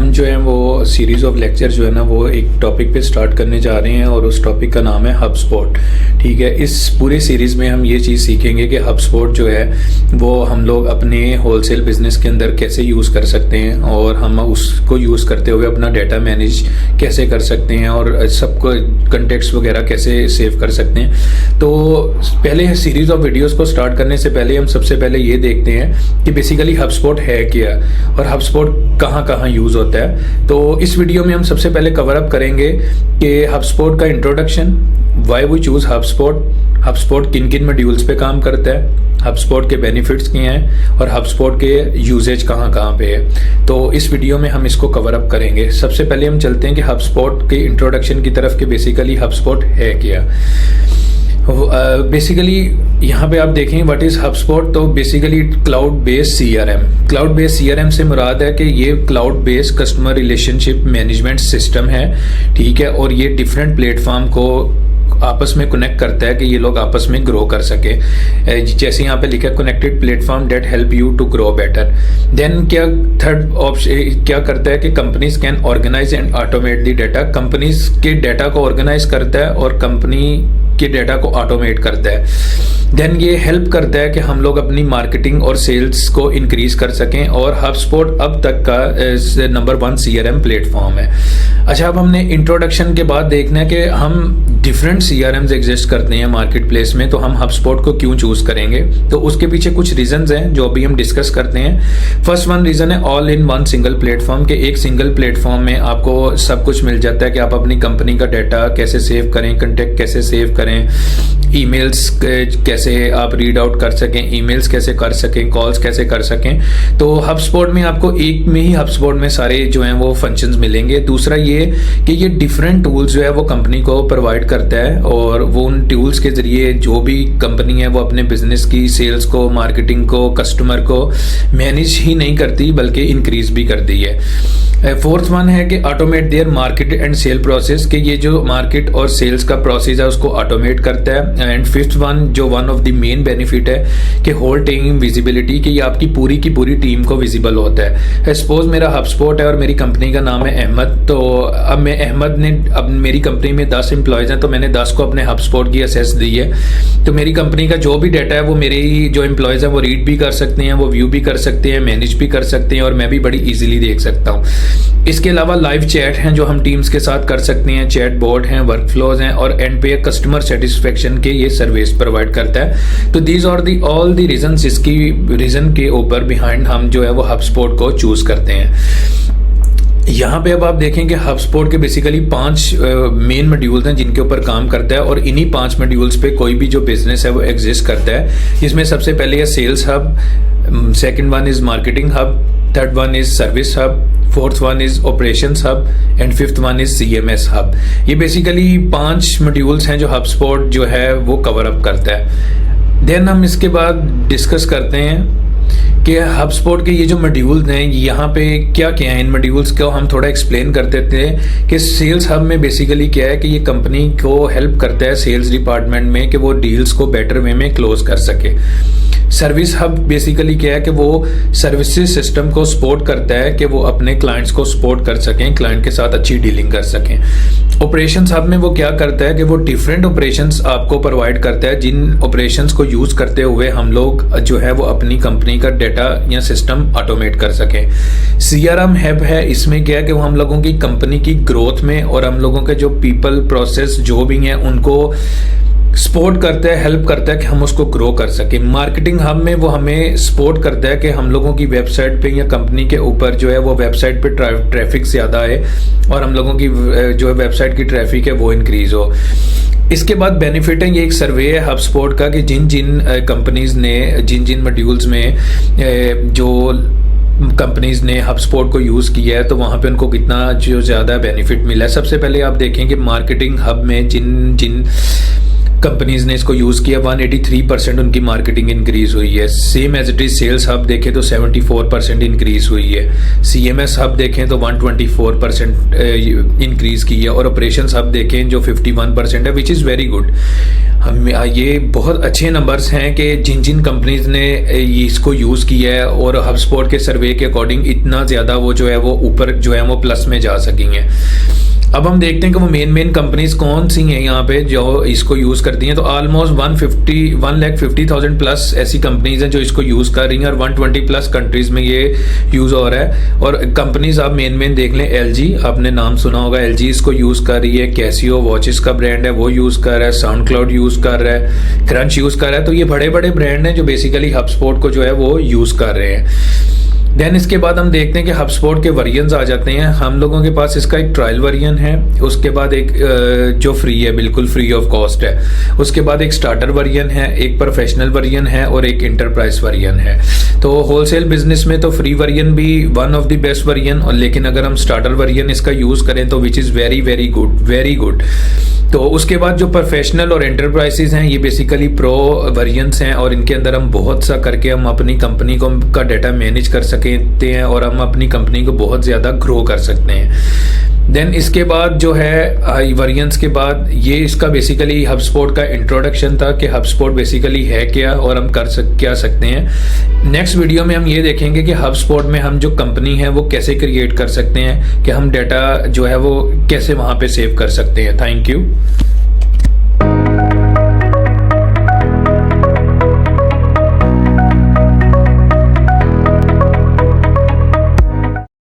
हम जो है वो सीरीज़ ऑफ लेक्चर जो है ना वो एक टॉपिक पे स्टार्ट करने जा रहे हैं और उस टॉपिक का नाम है HubSpot। ठीक है, इस पूरी सीरीज़ में हम ये चीज़ सीखेंगे कि HubSpot जो है वो हम लोग अपने होलसेल बिजनेस के अंदर कैसे यूज़ कर सकते हैं और हम उसको यूज़ करते हुए अपना डाटा मैनेज कैसे कर सकते हैं और सबको कंटेक्स्ट वगैरह कैसे सेव कर सकते हैं। तो पहले सीरीज़ ऑफ वीडियोज़ को स्टार्ट करने से पहले हम सबसे पहले ये देखते हैं कि बेसिकली HubSpot है क्या और HubSpot कहाँ कहाँ यूज़ होता है। तो इस वीडियो में हम सबसे पहले कवर अप करेंगे कि HubSpot का introduction, why we choose HubSpot किन किन मॉड्यूल्स पे काम करता है, HubSpot के बेनिफिट्स क्या हैं और HubSpot के यूजेज कहाँ कहाँ पे है। तो इस वीडियो में हम इसको कवर अप करेंगे। सबसे पहले हम चलते हैं कि HubSpot के इंट्रोडक्शन की तरफ कि बेसिकली HubSpot है क्या। बेसिकली यहाँ पे आप देखें व्हाट इज़ HubSpot। तो बेसिकली क्लाउड बेस्ड CRM से मुराद है कि ये cloud based customer relationship management system है। ठीक है, और ये डिफरेंट प्लेटफॉर्म को आपस में कनेक्ट करता है कि ये लोग आपस में ग्रो कर सके। जैसे यहाँ पे लिखा है connected platform that help you to grow better. Then क्या थर्ड ऑप्शन क्या करता है कि companies can organise and automate the data. Companies के डाटा को ऑर्गेनाइज करता है और कंपनी के डाटा को ऑटोमेट करता है। देन ये हेल्प करता है कि हम लोग अपनी मार्केटिंग और सेल्स को इंक्रीज कर सकें और HubSpot अब तक का नंबर 1 CRM प्लेटफॉर्म है। अच्छा, अब हमने इंट्रोडक्शन के बाद देखना है कि हम डिफरेंट CRMs एग्जिस्ट करते हैं मार्केट प्लेस में, तो हम HubSpot को क्यों चूज करेंगे। तो उसके पीछे कुछ रीजंस हैं जो अभी हम डिस्कस करते हैं। फर्स्ट वन रीजन है all in one single platform के एक सिंगल प्लेटफॉर्म में आपको सब कुछ मिल जाता है कि आप अपनी कंपनी का डाटा कैसे सेव करें, कंटेक्ट कैसे सेव करें, ईमेल्स कैसे आप रीड आउट कर सकें, ईमेल्स कैसे कर सकें, कॉल्स कैसे कर सकें। तो HubSpot में आपको एक में ही HubSpot में सारे जो हैं वो फंक्शंस मिलेंगे। दूसरा ये कि ये डिफरेंट टूल्स जो है वो कंपनी को प्रोवाइड करता है और वो उन टूल्स के जरिए जो भी कंपनी है वो अपने बिजनेस की सेल्स को, मार्केटिंग को, कस्टमर को मैनेज ही नहीं करती बल्कि इंक्रीज भी करती है। फोर्थ वन है कि automate their market and sale process, कि ये जो मार्केट और सेल्स का प्रोसेस है उसको ऑटोमेट करता है। एंड फिफ्थ वन जो one of the main benefit है कि होल टीम विजिबिलिटी, कि ये आपकी पूरी की पूरी टीम को विजिबल होता है। सपोज मेरा HubSpot है और मेरी कंपनी का नाम है अहमद। तो अब मैं अहमद ने, अब मेरी कंपनी में 10 एम्प्लॉयज़ हैं तो मैंने 10 को अपने HubSpot की एक्सेस दी है। तो मेरी कंपनी का जो भी डाटा है वो मेरे जो एम्प्लॉयज़ हैं वो रीड भी कर सकते हैं, वो व्यू भी कर सकते हैं, मैनेज भी कर सकते हैं और मैं भी बड़ी ईजिली देख सकता हूँ। इसके अलावा लाइव चैट हैं जो हम टीम्स के साथ कर सकते हैं, चैट बोर्ड हैं, वर्कफ्लोज हैं और एंड पे कस्टमर सेटिस्फेक्शन के ये सर्विस प्रोवाइड करता है। तो these are the all the reasons, इसकी रीजन के ऊपर बिहाइंड हम जो है वो HubSpot को चूज करते हैं। यहाँ पे अब आप देखें कि HubSpot के बेसिकली 5 मेन मॉड्यूल्स हैं जिनके ऊपर काम करता है और इन्हीं 5 मॉड्यूल्स पे कोई भी जो बिजनेस है वो एग्जिस्ट करता है। इसमें सबसे पहले है sales hub, second one is marketing hub, third one is service hub, fourth one is operations hub and fifth one is CMS hub. ये बेसिकली 5 मॉड्यूल्स हैं जो HubSpot जो है वो कवर अप करता है। देन हम इसके बाद डिस्कस करते हैं कि HubSpot के ये जो मॉड्यूल्स हैं यहाँ पे क्या क्या है। इन मॉड्यूल्स को हम थोड़ा एक्सप्लेन कर देते हैं कि सेल्स हब में बेसिकली क्या है कि ये कंपनी को हेल्प करता है सेल्स डिपार्टमेंट में कि वो डील्स को बेटर वे में क्लोज कर सके। सर्विस हब बेसिकली क्या है कि वो सर्विसेज सिस्टम को सपोर्ट करता है कि वो अपने क्लाइंट्स को सपोर्ट कर सकें, क्लाइंट के साथ अच्छी डीलिंग कर सकें। ऑपरेशंस हब में वो क्या करता है कि वो डिफरेंट ऑपरेशंस आपको प्रोवाइड करता है जिन ऑपरेशंस को यूज करते हुए हम लोग जो है वो अपनी कंपनी का डाटा या सिस्टम ऑटोमेट कर सकें। CRM हब है, इसमें क्या है कि वो हम लोगों की कंपनी की ग्रोथ में और हम लोगों के जो पीपल प्रोसेस जो भी हैं उनको सपोर्ट करता है, हेल्प करता है कि हम उसको ग्रो कर सकें। मार्केटिंग हब में वो हमें सपोर्ट करता है कि हम लोगों की वेबसाइट पे या कंपनी के ऊपर जो है वो वेबसाइट पे ट्रैफिक ज़्यादा है और हम लोगों की जो है वेबसाइट की ट्रैफिक है वो इंक्रीज हो। इसके बाद बेनिफिट है, ये एक सर्वे है HubSpot का कि जिन जिन कंपनीज ने जिन मॉड्यूल्स में जो कंपनीज ने HubSpot को यूज़ किया है तो वहाँ पे उनको कितना जो ज़्यादा बेनिफिट मिला है। सबसे पहले आप देखें कि मार्केटिंग हब में जिन जिन कंपनीज ने इसको यूज किया, 183% उनकी मार्केटिंग इंक्रीज हुई है। Same as it is sales hub देखें तो 74% इंक्रीज हुई है। CMS हब देखें तो 124% इंक्रीज की है, और ऑपरेशंस हब देखें जो 51% है, विच इज़ वेरी गुड। हम ये बहुत अच्छे नंबर्स हैं कि जिन जिन कंपनीज ने इसको यूज़ किया है और HubSpot के सर्वे के अकॉर्डिंग इतना ज़्यादा वो जो है वो ऊपर जो है वो प्लस में जा सकेंगे। अब हम देखते हैं कि वो मेन कंपनीज कौन सी हैं यहाँ पे जो इसको यूज़ करती हैं। तो ऑलमोस्ट 1,50,000 प्लस ऐसी कंपनीज हैं जो इसको यूज़ कर रही हैं, और 120 प्लस कंट्रीज में ये यूज़ हो रहा है। और कंपनीज आप मेन देख लें, LG आपने नाम सुना होगा, LG इसको यूज़ कर रही है। कैसियो वॉचेस का ब्रांड है वो यूज़ कर रहा है, साउंड क्लाउड यूज़ कर रहा है, क्रंच यूज़ कर रहा है। तो ये बड़े बड़े ब्रांड हैं जो बेसिकली HubSpot को जो है वो यूज़ कर रहे हैं। देन इसके बाद हम देखते हैं कि HubSpot के वर्जन्स आ जाते हैं। हम लोगों के पास इसका एक ट्रायल वर्जन है, उसके बाद एक जो फ्री है, बिल्कुल फ्री ऑफ कॉस्ट है, उसके बाद एक स्टार्टर वर्जन है, एक प्रोफेशनल वर्जन है, और एक इंटरप्राइज वर्जन है। तो होलसेल बिजनेस में तो फ्री वर्जन भी one of the best version, और लेकिन अगर हम स्टार्टर वर्जन इसका यूज़ करें तो विच इज़ वेरी गुड। तो उसके बाद जो प्रोफेशनल और एंटरप्राइजेज हैं ये बेसिकली प्रो वर्जन्स हैं, और इनके अंदर हम बहुत सा करके हम अपनी कंपनी को का डाटा मैनेज कर सकते हैं और हम अपनी कंपनी को बहुत ज़्यादा ग्रो कर सकते हैं। देन इसके बाद जो है वर्जन्स के बाद ये इसका बेसिकली HubSpot का इंट्रोडक्शन था कि HubSpot बेसिकली है क्या और हम क्या सकते हैं। नेक्स्ट वीडियो में हम ये देखेंगे कि HubSpot में हम जो कंपनी है वो कैसे क्रिएट कर सकते हैं, कि हम डाटा जो है वो कैसे वहाँ पे सेव कर सकते हैं। Thank you.